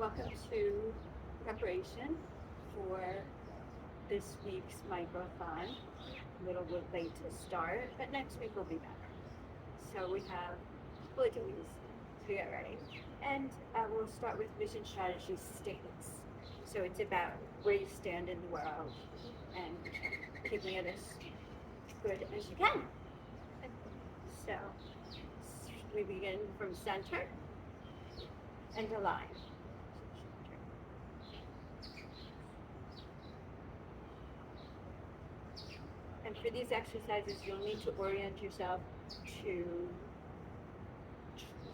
Welcome to preparation for this week's microthon. A little bit late to start, but next week will be better. So we have a couple of days to get ready. And we'll start with vision strategy statements. So it's about where you stand in the world and keeping it as good as you can. So we begin from center and align. And for these exercises, you'll need to orient yourself to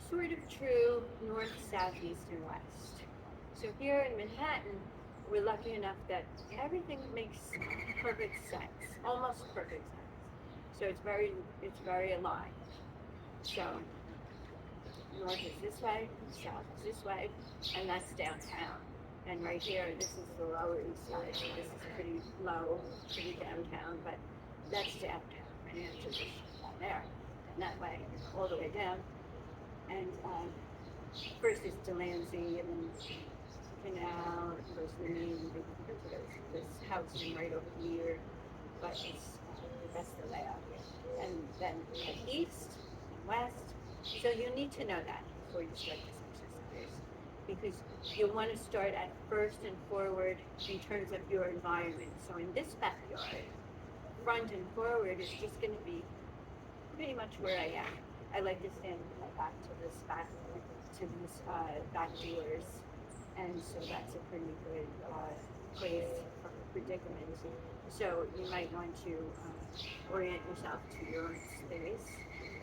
sort of true north, south, east, and west. So here in Manhattan, we're lucky enough that everything makes perfect sense, almost perfect sense. So it's very aligned. So north is this way, south is this way, and that's downtown. And right here, this is the Lower East Side. This is pretty low, pretty downtown, but that's downtown. And you have to just down there, and that way, all the way down. And first is Delancey, and then Canal, goes to the main, this housing right over here, but it's the rest of the layout here. And then east and west. So you need to know that before you start this exercise, because you want to start at first and forward in terms of your environment. So in this backyard, front and forward is just going to be pretty much where I am. I like to stand with my back to these back doors, and so that's a pretty good place for predicament. So you might want to orient yourself to your own space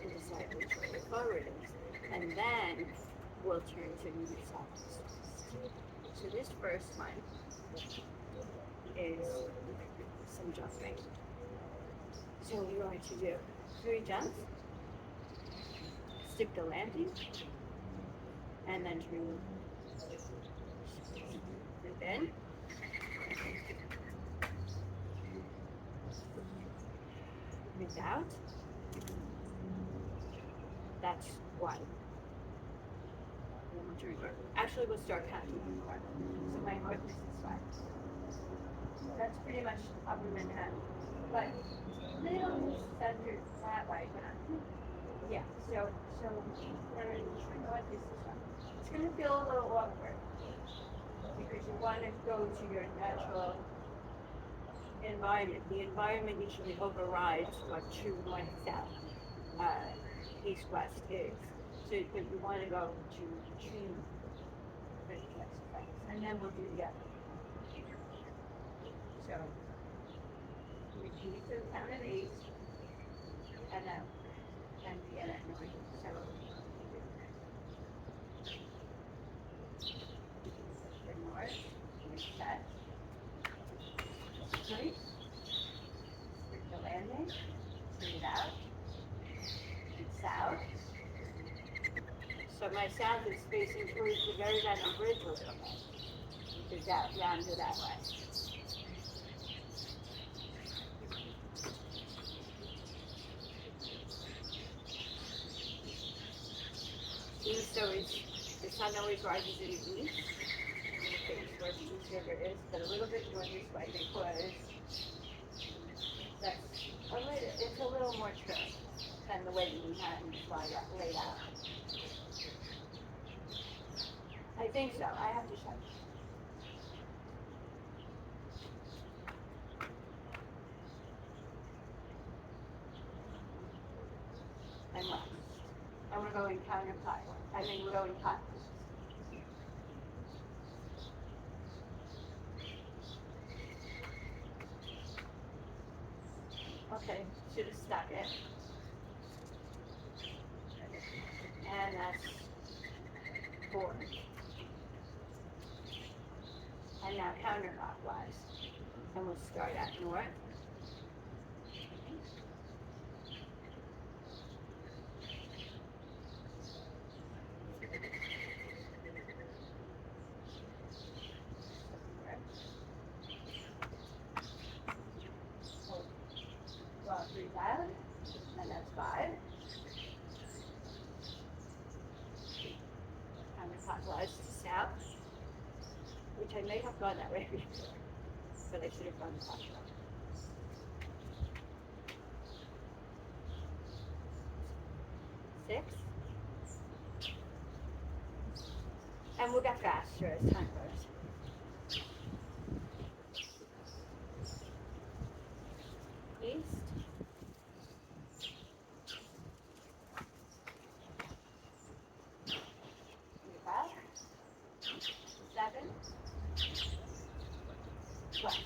and decide which way the forward is, and then we'll turn to the south. So this first one is some jumping. So you're going to do 3 jumps, stick the landing, and then turn in. Breathe out. That's 1. Actually, we'll start counting from north. So my north is this way. That's pretty much upper Manhattan. But little centered that way. Yeah, so north is this way. It's going to feel a little awkward because you want to go to your natural environment. The environment usually overrides what true north, south, east, west is. So but you want to go to true exercise. And then we'll do the other. So repeat the count of 8 and then begin at 9. So the north, reset. Right? The landing, breathe out. South. So my south is facing towards the very bottom bridge a little bit. Because down to that way. East always, the sun always rises in the east. Where the East River is, but a little bit more this way because it's a little more true than the way Manhattan is laid out. I think so. I have to check. And left. And we're going counterclockwise. I mean, we're going clockwise. Okay, should have stuck it. And that's 4. And now counterclockwise. And we'll start at north. Breathe out, and that's 5. Counterclockwise to south. which I may have gone that way before, but I should have gone back. 6. And we'll get faster as time goes. East. Back. 7. West.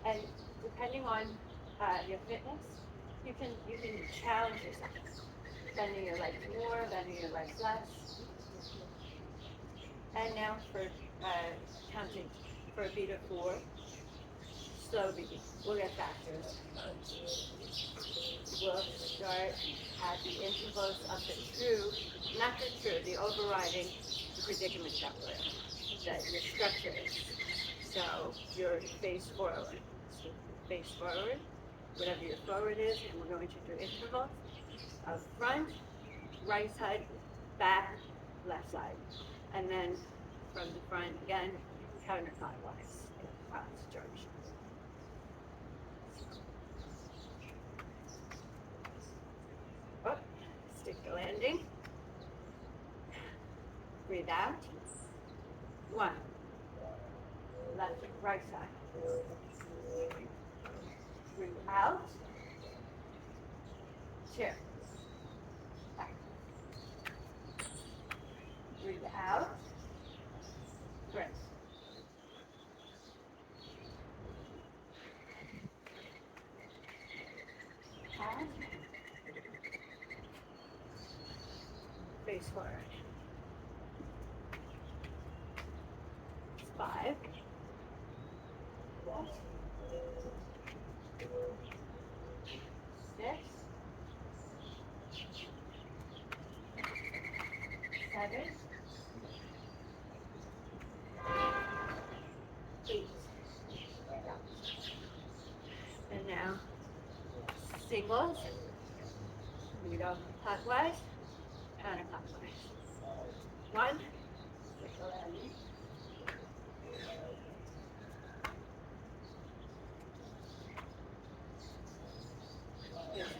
And depending on your fitness, you can challenge yourself. Bending your legs more, bending your legs less. And now for counting for a beat of 4. Slow beat. We'll get faster. We'll start at the intervals of the true, not the true, the overriding predicament that we're in, that your structure is. So your face forward. So face forward, whatever your forward is, and we're going to do intervals of front, right side, back, left side. And then from the front again, counterclockwise in cross direction. Oh, stick the landing. Breathe out. 1. Left, right side. Breathe out. 2. Back. Breathe out. 3. And face forward. 5. 6. 7. 8. And now singles. We go clockwise, counterclockwise. 1.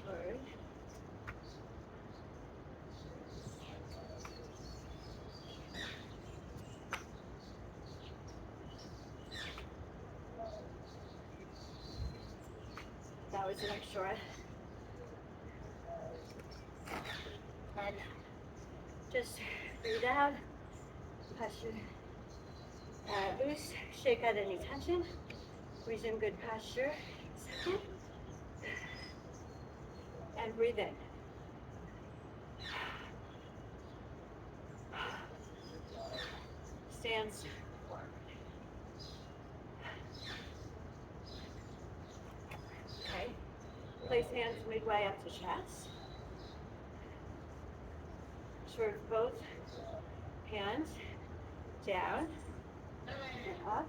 Forward. That was an extra. And just breathe out, posture loose, shake out any tension, resume good posture. 2nd. And breathe in. Stands forward. Okay. Place hands midway up to chest. Swerve both hands down and up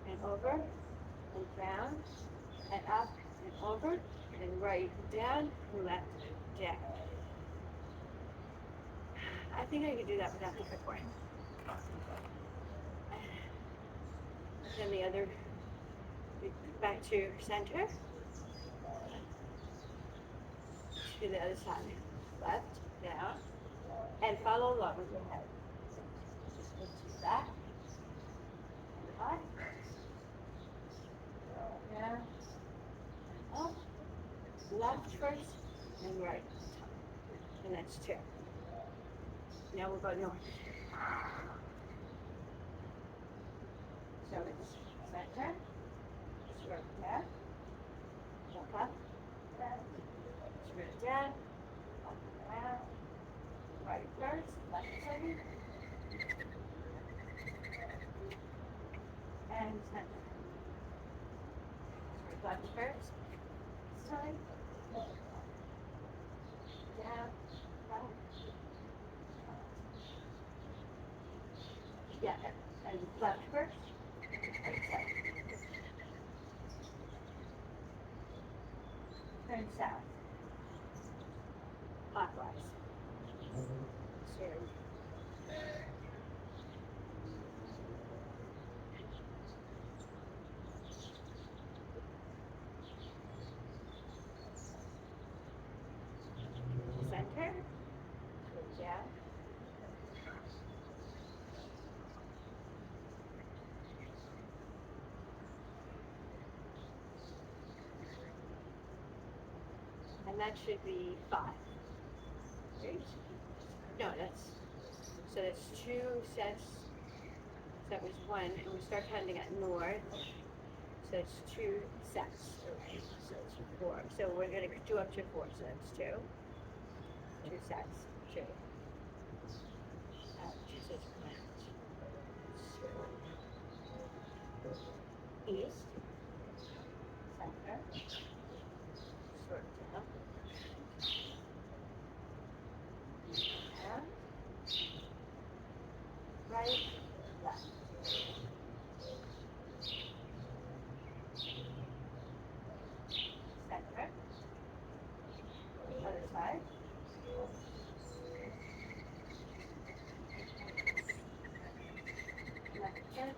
and over and down and up and over and right down and left down. I think I could do that without the footboard. Then the other, back to center. To the other side. Left, down, and follow along with your head. Just go to back, and up, down, and up. Left first, and right. And that's 2. Now we'll go north. So it's center, swerve down, jump up, swerve down, up and around, right first, left second, and center. Swerve left first, this time, down, up, yeah, and left first. turn south, clockwise. So, center, go down. And that should be 5. Right? No, so that's 2 sets. So that was 1, and we start counting at north. So it's 2 sets. Okay, so it's 4. So we're going to do up to 4. So that's 2. 2 sets. 2. 2 sets. 1. 2. East. Center. Sort down. And right, left. Center. Other side. Left foot.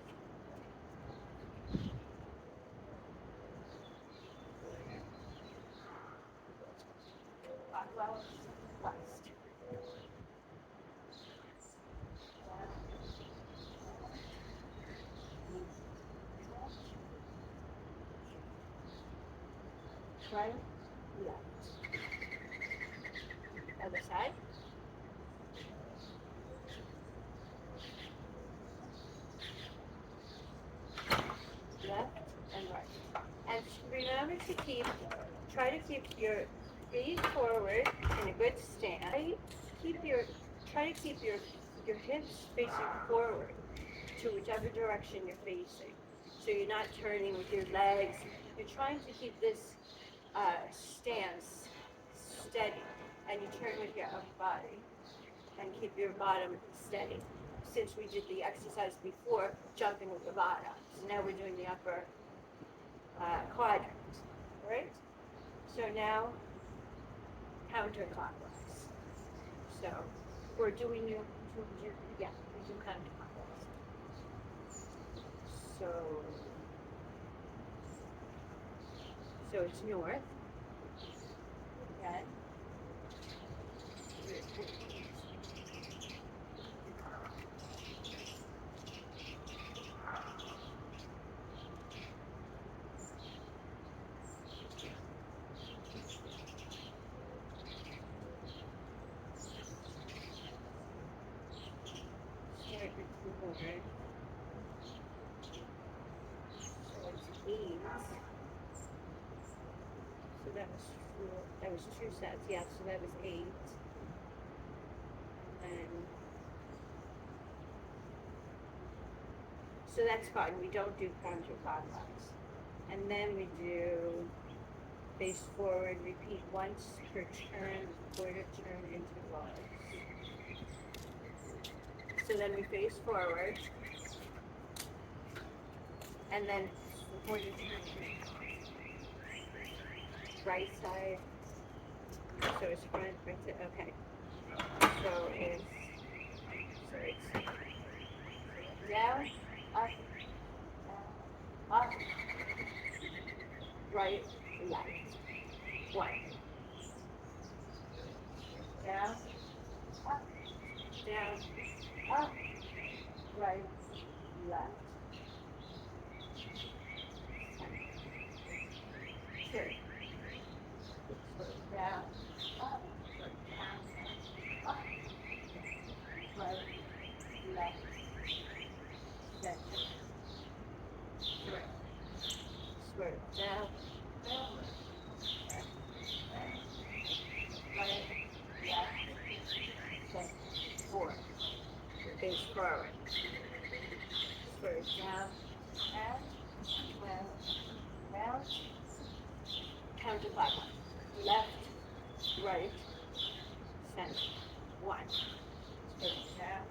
Clockwise, west. Right, left. Other side. Left and right. And remember to try to keep your feet forward in a good stand. Try to keep your hips facing forward to whichever direction you're facing. So you're not turning with your legs. You're trying to keep this stance steady, and you turn with your upper body and keep your bottom steady. Since we did the exercise before, jumping with the bottom, so now we're doing the upper quadrant, right? So now counterclockwise. So we're doing we do counterclockwise. So it's north. Okay. Okay. So it's 8. So that was 2 sets. Yeah, so that was 8. And so that's fine. We don't do counterclockwise. And then we do face forward, repeat once per turn, quarter turn intervals. So then we face forward, and then quarter turn. Right side. So it's front, right side. Okay. So it's down, up, right, left. 1. Down, up, right, left. 2. Down, up, right, left, center. Square. Down, right, left, center. 4. Face forward. Square. Down, and round. Counterclockwise. Left, right, center. 1. Square. Down.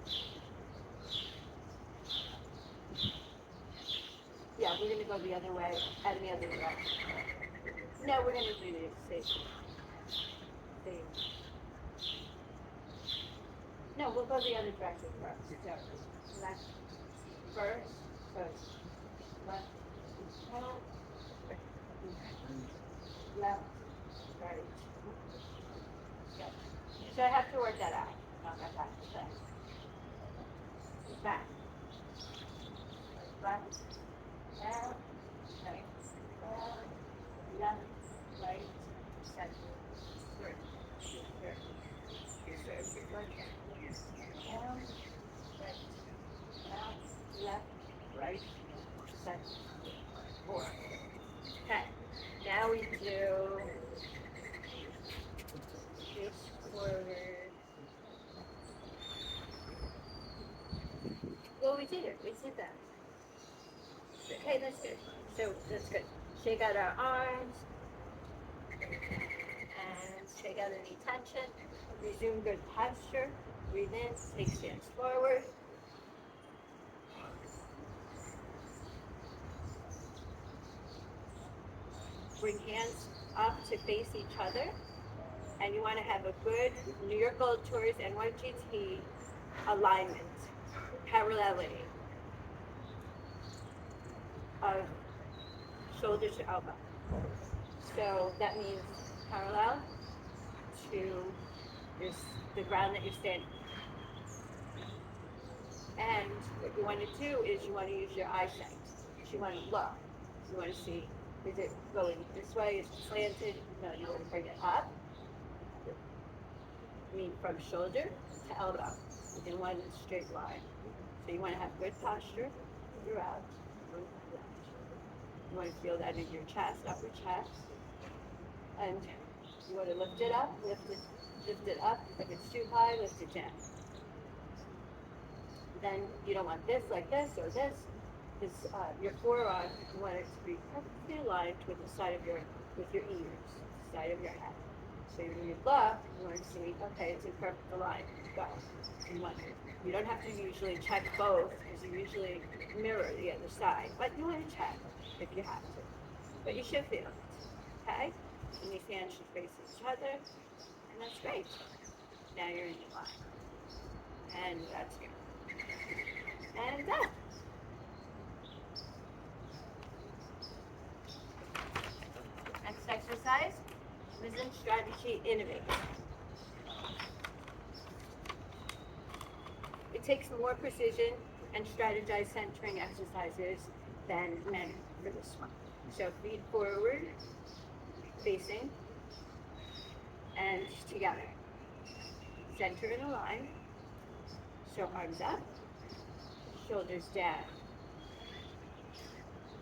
Yeah, we're going to go the other way and the other direction. No, we're gonna do the same. No, we'll go the other direction first. So left first, left, left, right. Good. So I have to work that out. Not that back. Back. Left, down, right, down, left, right, center, third, third, third, down, right, down, left, right, center, four. Okay, now we do this forward. Well, we did it. We did that. Okay, that's good. So that's good. Shake out our arms and shake out any tension. Resume good posture. Breathe in, take stance forward. Bring hands up to face each other. And you want to have a good New York Gold Tours NYGT alignment, parallelity of shoulder to elbow. So that means parallel to the ground that you're standing. And what you want to do is you want to use your eyesight. You want to look. You want to see, is it going this way? Is it slanted? No, you want to bring it up. I mean, from shoulder to elbow in one straight line. So you want to have good posture throughout. You want to feel that in your chest, upper chest. And you want to lift it up, lift it up. If it's too high, lift it down. Then you don't want this like this or this. Your forearm, you want it to be perfectly aligned with the side of your ears, the side of your head. So when you look, you want to see, okay, it's in perfect alignment. Go. You don't have to usually check both because you usually mirror the other side, but you want to check if you have to. But you should feel it, okay? And these hands should face each other, and that's great. Now you're in your line. And that's good. And done. Next exercise, Wisdom Strategy Innovate. It takes more precision and strategize centering exercises than men for this one. So feet forward, facing, and together. Center in a line. So arms up, shoulders down.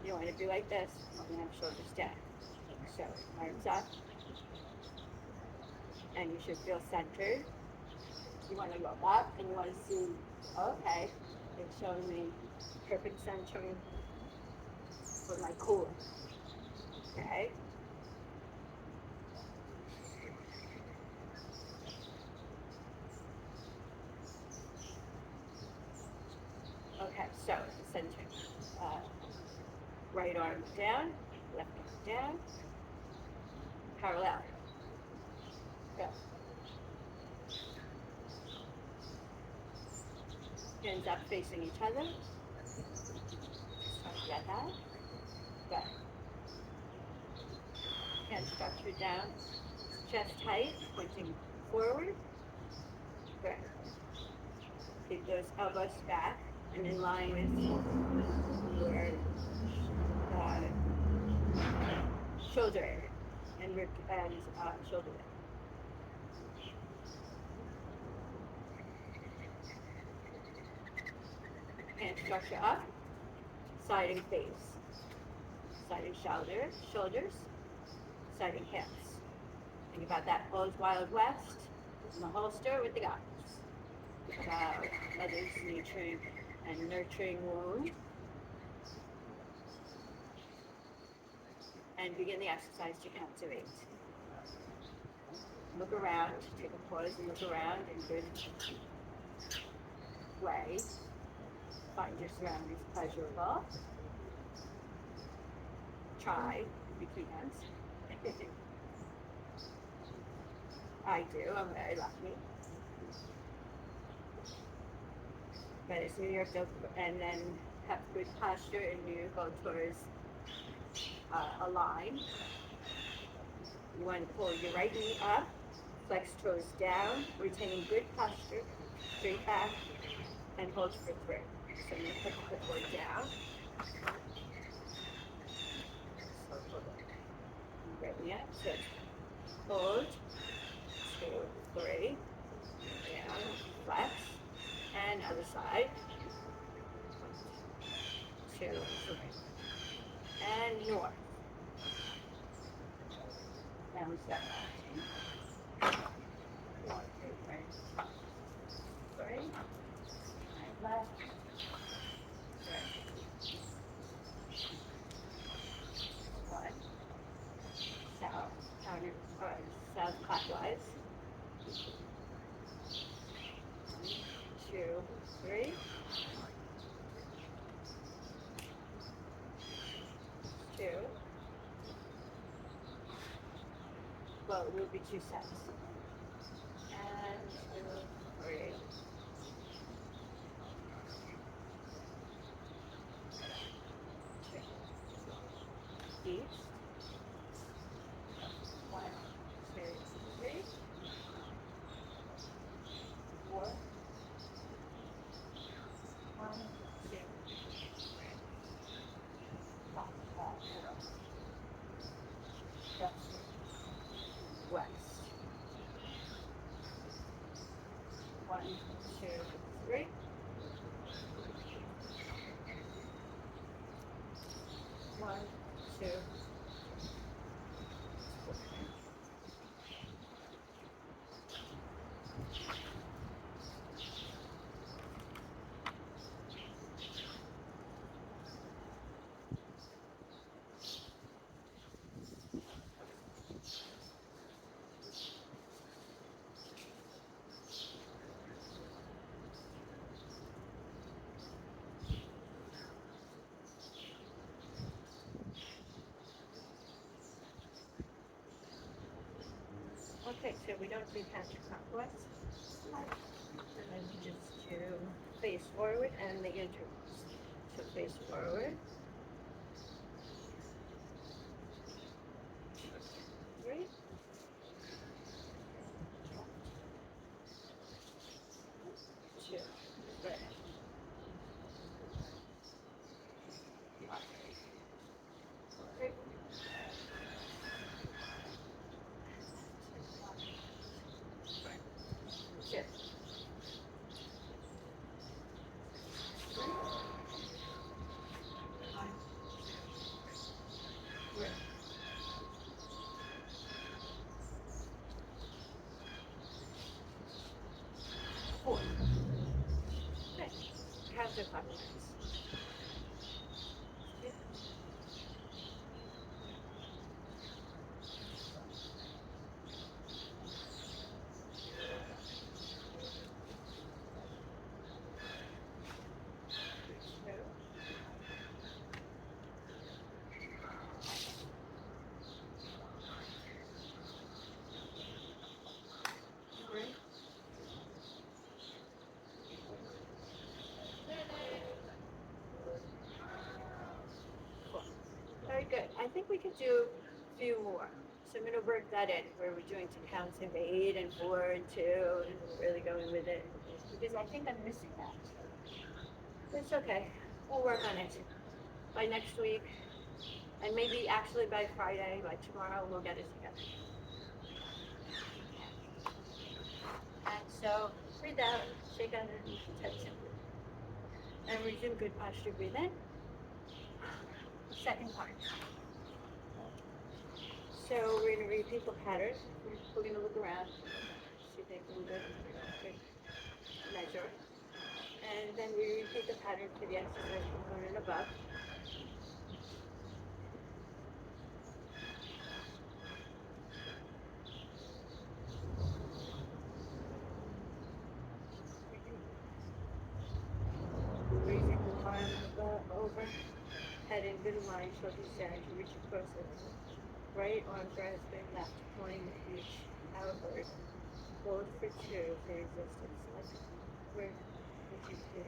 You want to be like this, and have shoulders down. So arms up, and you should feel centered. You want to go up, and you want to see, okay, it's showing me perfect centering for my core. Okay. Okay, so center. Right arm down, left arm down, parallel. Go. Hands up facing each other. Like that. Go. Hands structured down. Chest tight, pointing forward. Good. Keep those elbows back and in line with your shoulder area and shoulder area. Hand structure up, side and face, side and shoulders, side and hips. Think about that old Wild West in the holster with the guns. About others' nurturing and nurturing wound. And begin the exercise to activate. Look around, take a pause and look around in good way. Find your surroundings pleasurable. Try, if you can. I do. I'm very lucky. But as soon as you go and then have good posture and you go towards a line, you want to pull your right knee up, flex toes down, retaining good posture, straight back, and hold for 3. So I'm going to put the footboard down. So hold on. Right, yeah. So hold, 2, 3, down, flex, and other side. 1, 2, 3. And north. Down, step. 1, 2, 3. 3. And left. 3. 1. South. South clockwise. 2, 3. 2. Well, it will be 2 sets. And 2, 3. East. 1, 2, 3. 4. 1, 2, 5, 4. That's west. 1, 2, 3. 1, 2. Okay, so we don't do counterclockwise. And then just to face forward and the intervals. So face forward. 3. 2. 3. 3. 2. 3. 4. Okay. Counterclockwise. 2. 2. 3. 4. Very good. I think we could do a few more. So I'm going to work that in, where we're doing to counts of 8 and 4 and 2, and really going with it. Because I think I'm missing that. It's okay. We'll work on it by next week. And maybe actually by Friday, by tomorrow, we'll get it together. And so breathe out, shake out and touch it. And resume good posture, breathe in. Second part. So we're going to repeat the pattern. We're going to look around, see if they can good measure. And then we repeat the pattern to the exercise component above. Raising the arm over, head in good line, shoulders down to reach across it. Right arm grabs by left, pointing to reach outward. Hold for two for resistance. Like where would you do?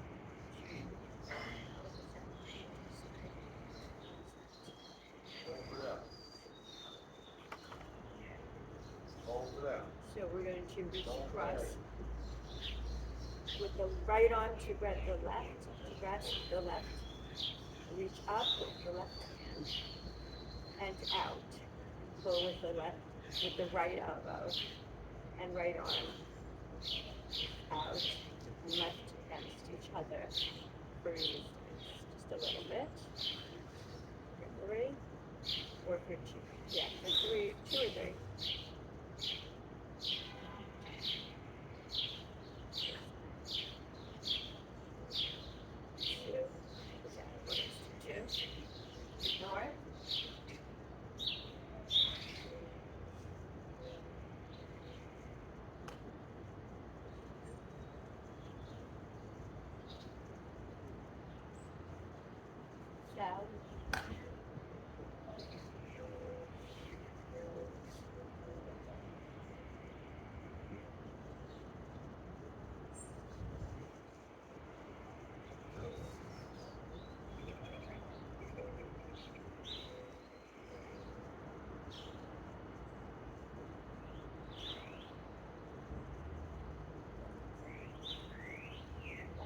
So we're going to reach across with the right arm to grab the left, to grasp the left. Reach up with the left hand and out. Pull with the left, with the right elbow and right arm out and left against each other for resistance. Just a little bit. For three or for two. Yeah, for three, two or three. Ignore. Down.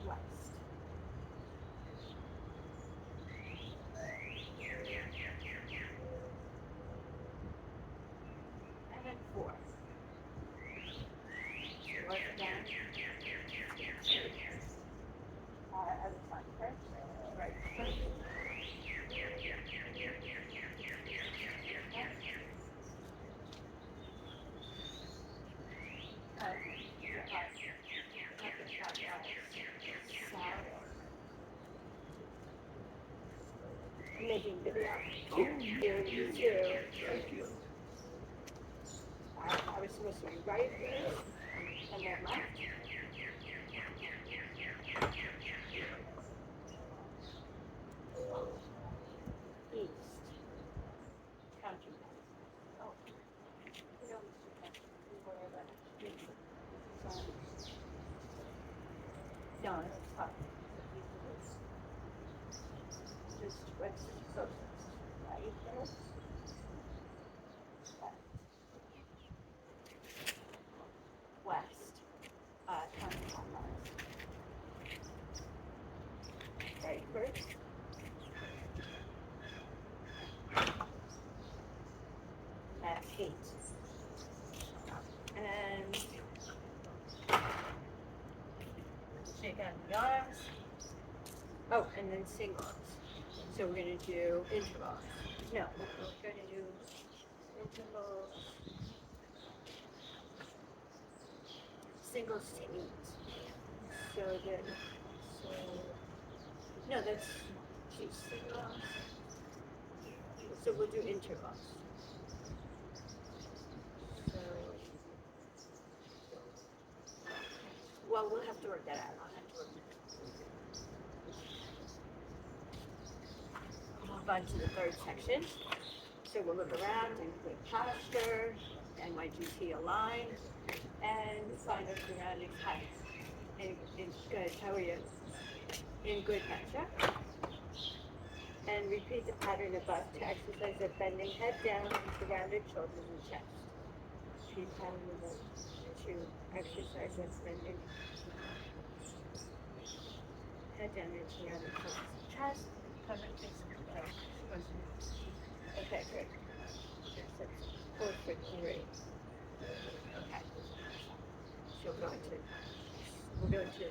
West. And then four. Work down. Other front first. Right first. Making video. Here you two. I was supposed to be right first and then left. East. Counting that. Oh. We don't do that. We worry about it. No, it's tough. Just what's closest. Right there. West. Counting clockwise. Right first. That's 8. And shake out the arms. Oh, and then singles. So we're going to do intervals. No, we're going to do intervals. Singles to 8. So then, no, that's 2 singles. So we'll do intervals. So, well, we'll have to work that out. I'll have to work that out. Move on to the third section. So we'll look around and good posture, NYGT aligned, and find our surroundings height. In good, how are you? In good posture. And repeat the pattern above to exercise the bending head down, surrounded shoulders and chest. Repeat pattern above to exercise that bending head down and surrounded shoulders and chest. Okay, great. 4 for 3. Okay. So we're going to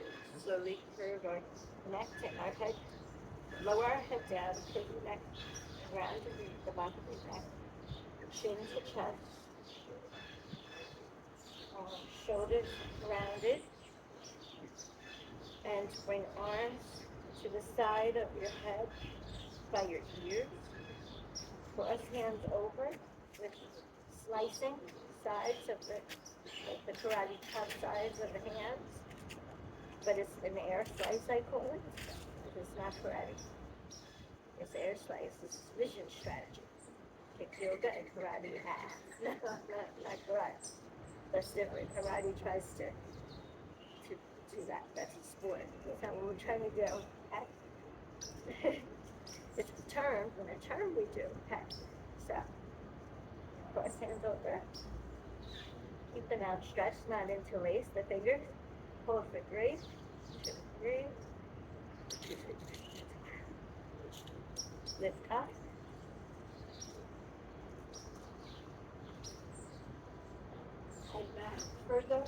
slowly curve our neck, take our head, lower our head down, curve the neck around the back of the neck, chin to chest, shoulders rounded, and bring arms to the side of your head by your ears. Cross hands over with slicing sides of the karate chop sides of the hands. But it's an air slice, I call it. It's not karate. It's air slice. It's vision strategy. Kick yoga and karate you have. No, not karate. That's different. Karate tries to do that. That's a sport. That's not what we're trying to do. Okay? It's a term. In a term we do. Okay. So, cross hands over. Keep them outstretched, not interlace the fingers. Hold for 3, 2, 3. Lift up. Hold back further.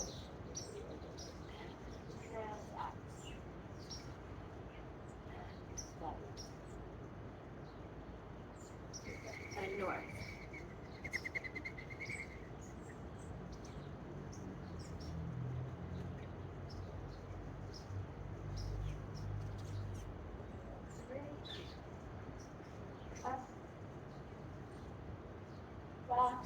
Hands up. And north. Up. Back.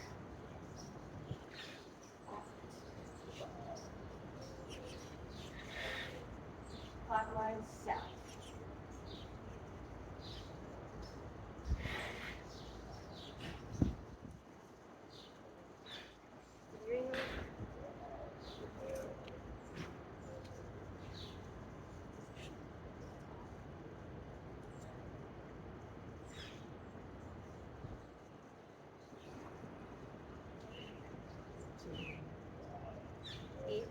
Clockwise south. 3. East.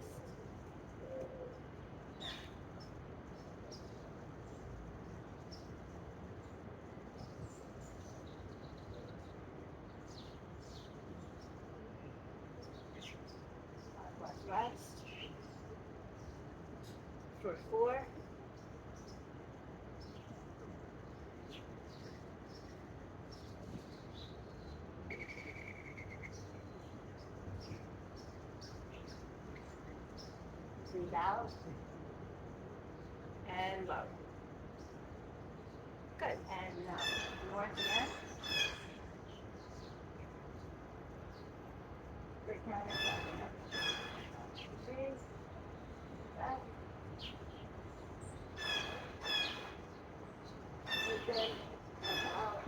Clockwise west. For 4. Breathe out. And low. Good. And north again. Breathe out and down. Breathe. Back. Breathe in. And out.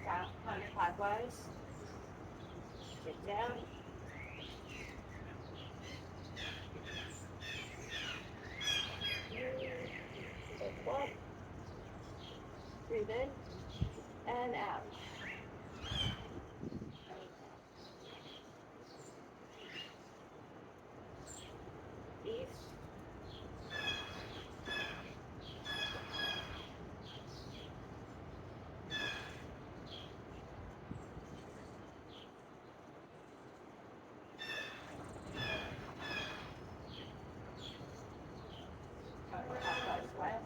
South counterclockwise. Sit down. Lift up. Breathe in and out. East. Counterclockwise west.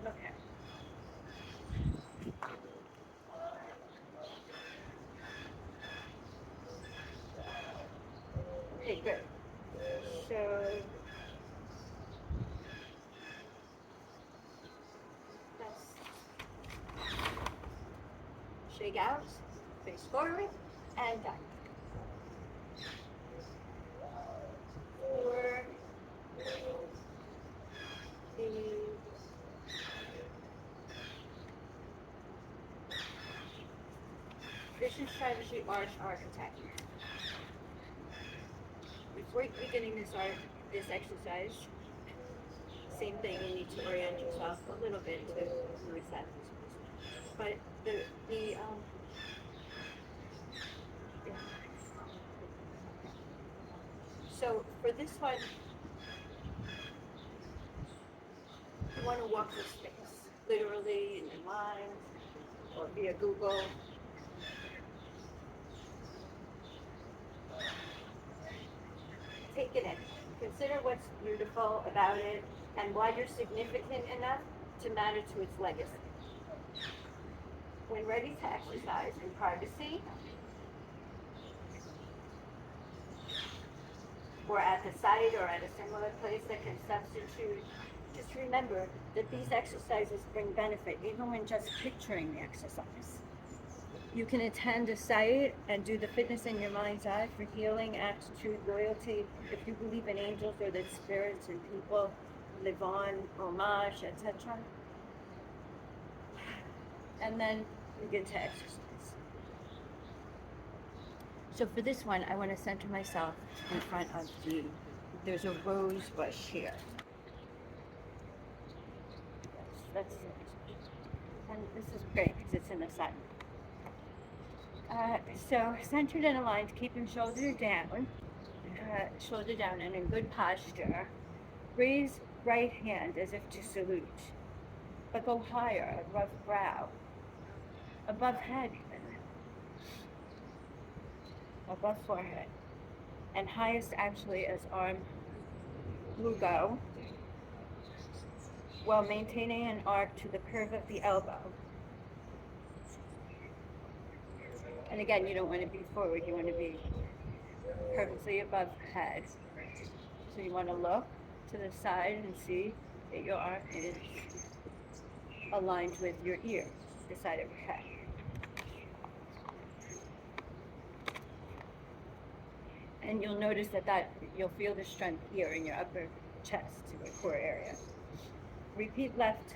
Okay. Okay, good. So that's shake out, face forward, and down. 4, 3. This is strategy arch architect. Before beginning this exercise, same thing, you need to orient yourself a little bit to reset. But the yeah. So for this one, you want to walk the space, literally in your mind or via Google. take it in. Consider what's beautiful about it and why you're significant enough to matter to its legacy. When ready to exercise in privacy or at the site or at a similar place that can substitute, just remember that these exercises bring benefit even when just picturing the exercise. You can attend a site and do the fitness in your mind's eye for healing, attitude, loyalty, if you believe in angels or that spirits and people live on, homage, etc. And then begin to exercise. So for this one, I want to center myself in front of there's a rose bush here. That's it. And this is great because it's in the sun. So centered and aligned, keeping shoulder down and in good posture. Raise right hand as if to salute, but go higher, above brow, above head even, above forehead, and highest actually as arm will go, while maintaining an arc to the curve of the elbow. And again, you don't want to be forward, you want to be perfectly above head. So you want to look to the side and see that your arm is aligned with your ear, the side of your head. And you'll notice that you'll feel the strength here in your upper chest, the core area. Repeat left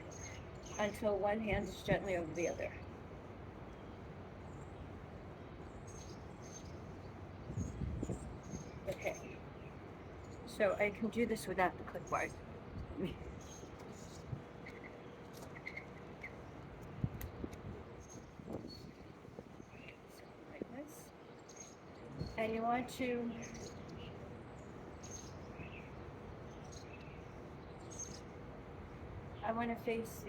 until one hand is gently over the other. Okay. So I can do this without the clipboard. Like this. And you want to I want to face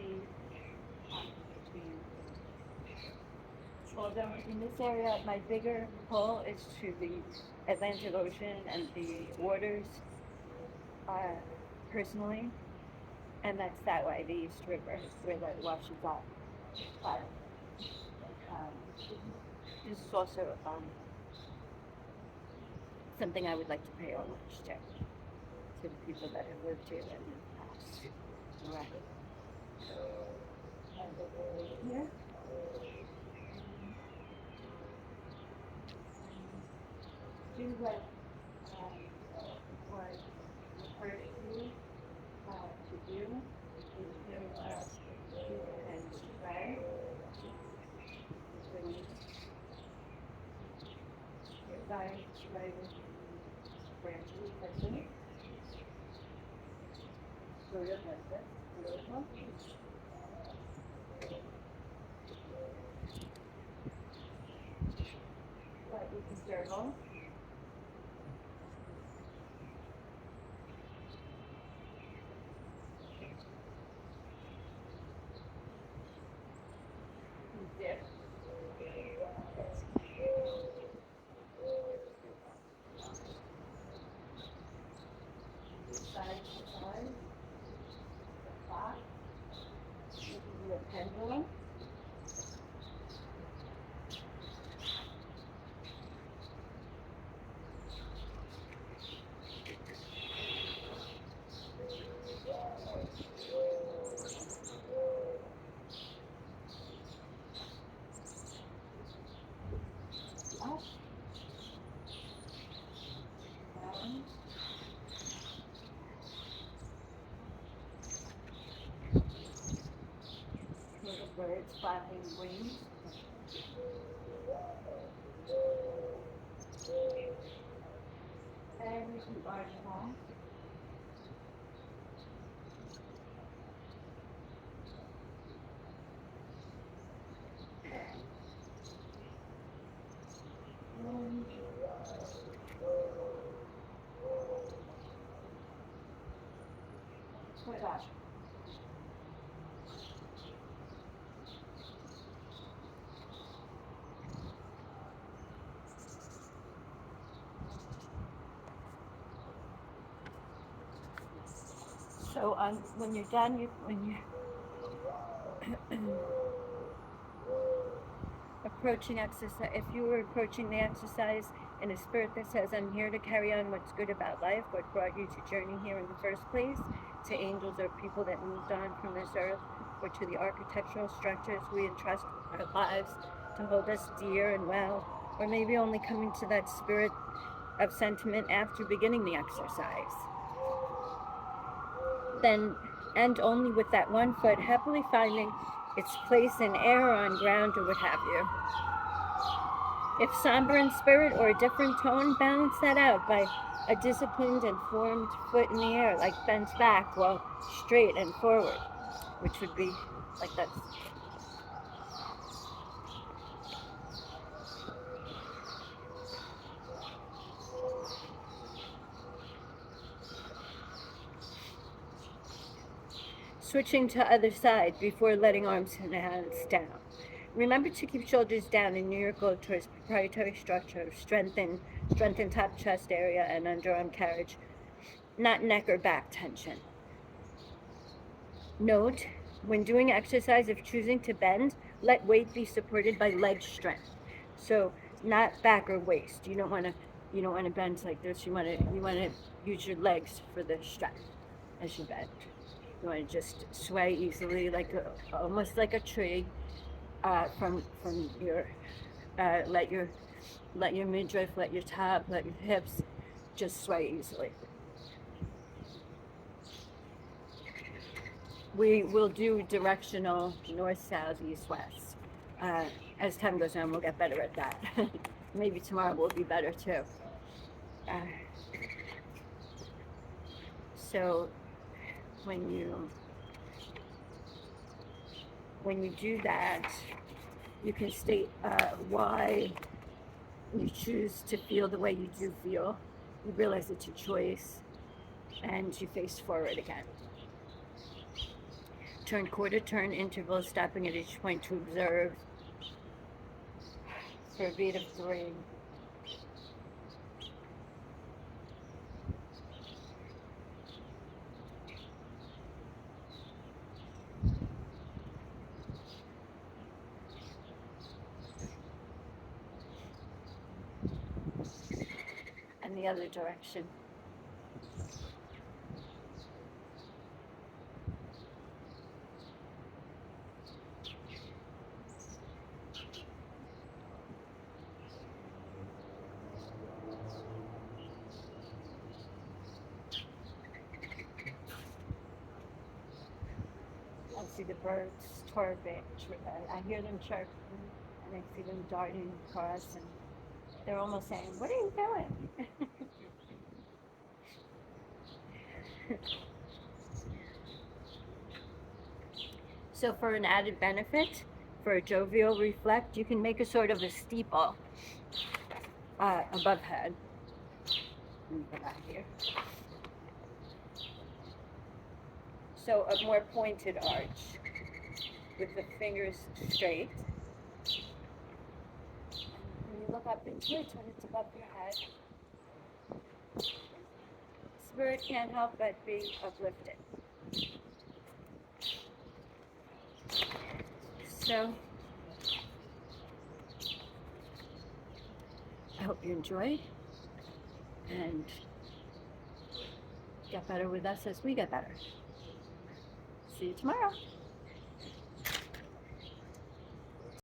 although in this area, my bigger pull is to the Atlantic Ocean and the waters, personally, and that's that way, the East River, where that washes up. But this is also something I would like to pay homage to the people that have lived here in the past. Right. Yeah. Do what occurs to you to do is to and spread by branches like this. So you have this. But you can circle. Dip. Side to side. Clock. You can do a pendulum. Up. Down. Little birds flapping wings. And we can arch back. Switch off. So when you're done, when you approaching exercise, if you were approaching the exercise in a spirit that says, I'm here to carry on what's good about life, what brought you to journey here in the first place, to angels or people that moved on from this earth, or to the architectural structures we entrust our lives to hold us dear and well, or maybe only coming to that spirit of sentiment after beginning the exercise, then, and only with that one foot happily finding its place in air or on ground or what have you. If somber in spirit or a different tone, balance that out by a disciplined and formed foot in the air, like bent back while straight and forward, which would be like this. Switching to other side before letting arms and hands down. Remember to keep shoulders down in your goal towards proprietary structure, strengthen top chest area and underarm carriage, not neck or back tension. Note, when doing exercise, if choosing to bend, let weight be supported by leg strength. So not back or waist. You don't want to bend like this. You want to use your legs for the strength as you bend. You want to just sway easily, almost like a tree, from your let your midriff, let your top, let your hips just sway easily. We will do directional north, south, east, west. As time goes on, we'll get better at that. Maybe tomorrow will be better too. So when you do that, you can state why you choose to feel the way you do feel. You realize it's your choice, and you face forward again. Turn quarter turn intervals, stopping at each point to observe for a beat of 3. And the other direction. I see the birds chirping. I hear them chirp, and I see them darting across, and they're almost saying, "What are you doing?" So for an added benefit, for a jovial reflect, you can make a sort of a steeple above head. Let me go back here. So a more pointed arch with the fingers straight. When you look up into it, when it's above your head, spirit can't help but be uplifted. So I hope you enjoyed and get better with us as we get better. See you tomorrow.